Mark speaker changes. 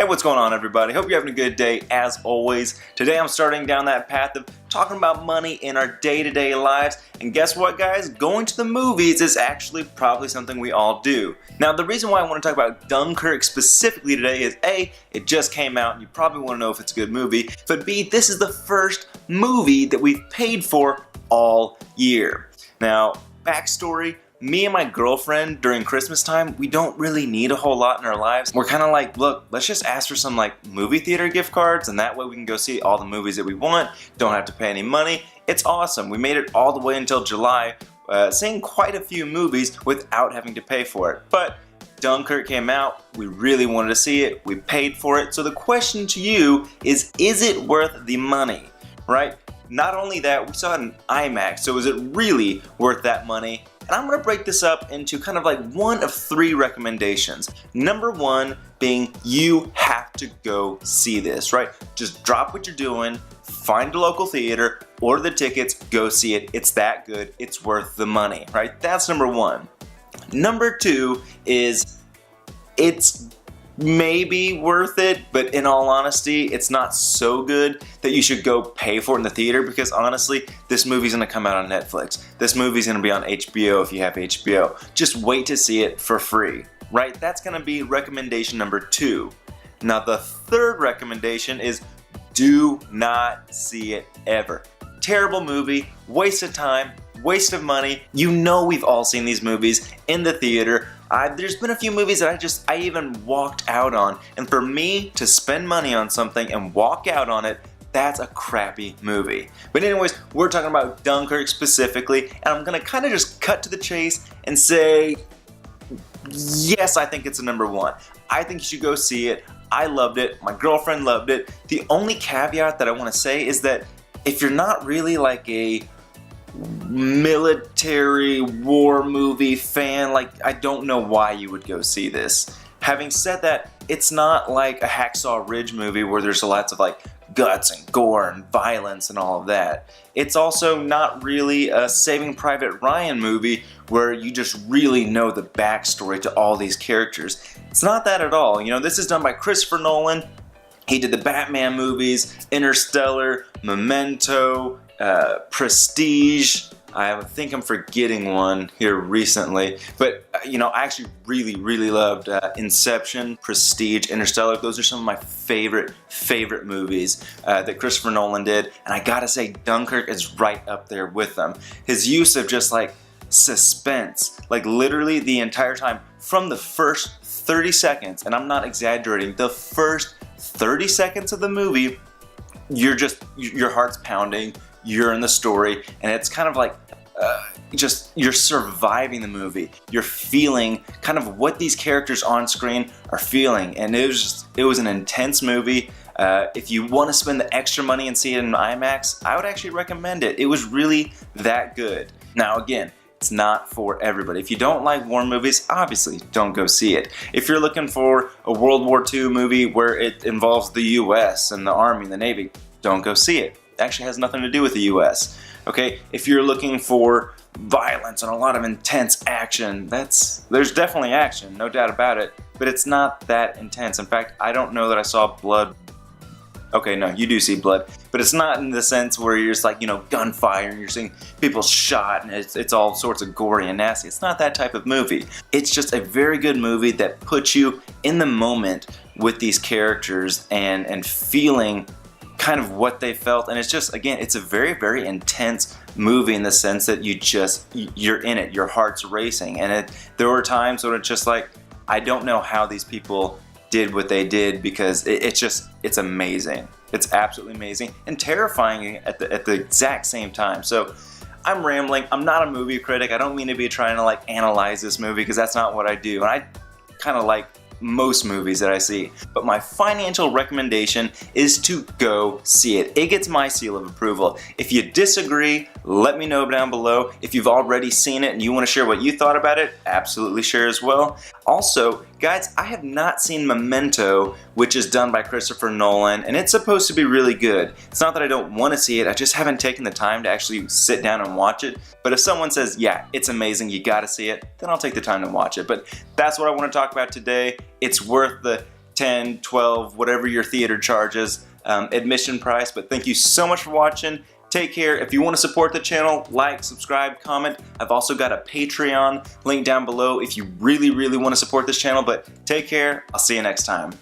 Speaker 1: Hey, what's going on, everybody? Hope you're having a good day as always. Today I'm starting down that path of talking about money in our day-to-day lives, and guess what, guys? Going to the movies is actually probably something we all do. Now, the reason why I want to talk about Dunkirk specifically today is A, it just came out and you probably want to know if it's a good movie, but B, this is the first movie that we've paid for all year. Now, backstory, me and my girlfriend during Christmas time, we don't really need a whole lot in our lives. We're kind of like, look, let's just ask for some like movie theater gift cards, and that way we can go see all the movies that we want, don't have to pay any money. It's awesome. We made it all the way until July, seeing quite a few movies without having to pay for it. But Dunkirk came out, we really wanted to see it, we paid for it. So the question to you is it worth the money, right? Not only that, we saw it in IMAX, so is it really worth that money? And I'm going to break this up into kind of like one of three recommendations. Number one being you have to go see this, right? Just drop what you're doing, find a local theater, order the tickets, go see it. It's that good. It's worth the money, right? That's number one. Number two is it's maybe worth it, but in all honesty, it's not so good that you should go pay for it in the theater, because honestly, this movie's gonna come out on Netflix. This movie's gonna be on HBO if you have HBO. Just wait to see it for free, right? That's gonna be recommendation number two. Now, the third recommendation is do not see it ever. Terrible movie, waste of time, waste of money. You know we've all seen these movies in the theater. There's been a few movies that I even walked out on, and for me to spend money on something and walk out on it, that's a crappy movie. But anyways, we're talking about Dunkirk specifically, and I'm gonna kind of just cut to the chase and say, yes, I think it's a number one. I think you should go see it. I loved it. My girlfriend loved it. The only caveat that I want to say is that if you're not really like a military war movie fan, like, I don't know why you would go see this. Having said that, it's not like a Hacksaw Ridge movie where there's lots of like guts and gore and violence and all of that. It's also not really a Saving Private Ryan movie where you just really know the backstory to all these characters. It's not that at all. You know, this is done by Christopher Nolan. He did the Batman movies, Interstellar, Memento, Prestige. I think I'm forgetting one here recently, but you know, I actually really loved Inception, Prestige, Interstellar. Those are some of my favorite movies that Christopher Nolan did, and I gotta say Dunkirk is right up there with them. His use of just like suspense, like literally the entire time from the first 30 seconds, and I'm not exaggerating, the first 30 seconds of the movie, your heart's pounding, you're in the story, and it's kind of like just you're surviving the movie. You're feeling kind of what these characters on screen are feeling, and it was an intense movie. If you want to spend the extra money and see it in IMAX, I would actually recommend it. It was really that good. Now again, it's not for everybody. If you don't like war movies, obviously don't go see it. If you're looking for a World War II movie where it involves the US and the Army and the Navy, don't go see it. It actually has nothing to do with the US. Okay, if you're looking for violence and a lot of intense action, there's definitely action, no doubt about it, but it's not that intense. In fact, I don't know that I saw blood. Okay, no, you do see blood, but it's not in the sense where you're just like, you know, gunfire and you're seeing people shot and it's all sorts of gory and nasty. It's not that type of movie. It's just a very good movie that puts you in the moment with these characters and feeling kind of what they felt, and it's just, again, it's a very intense movie in the sense that you're in it, your heart's racing, and there were times when it's just like, I don't know how these people did what they did, because it's amazing. It's absolutely amazing and terrifying at the exact same time. So I'm rambling. I'm not a movie critic. I don't mean to be trying to like analyze this movie, because that's not what I do, and I kind of like most movies that I see. But my financial recommendation is to go see it. It gets my seal of approval. If you disagree, let me know down below. If you've already seen it and you want to share what you thought about it, absolutely share as well. Also, guys, I have not seen Memento, which is done by Christopher Nolan, and it's supposed to be really good. It's not that I don't want to see it, I just haven't taken the time to actually sit down and watch it. But if someone says, yeah, it's amazing, you gotta see it, then I'll take the time to watch it. But that's what I want to talk about today. It's worth the 10, 12, whatever your theater charges, admission price. But thank you so much for watching. Take care. If you want to support the channel, like, subscribe, comment. I've also got a Patreon link down below if you really, really want to support this channel. But take care. I'll see you next time.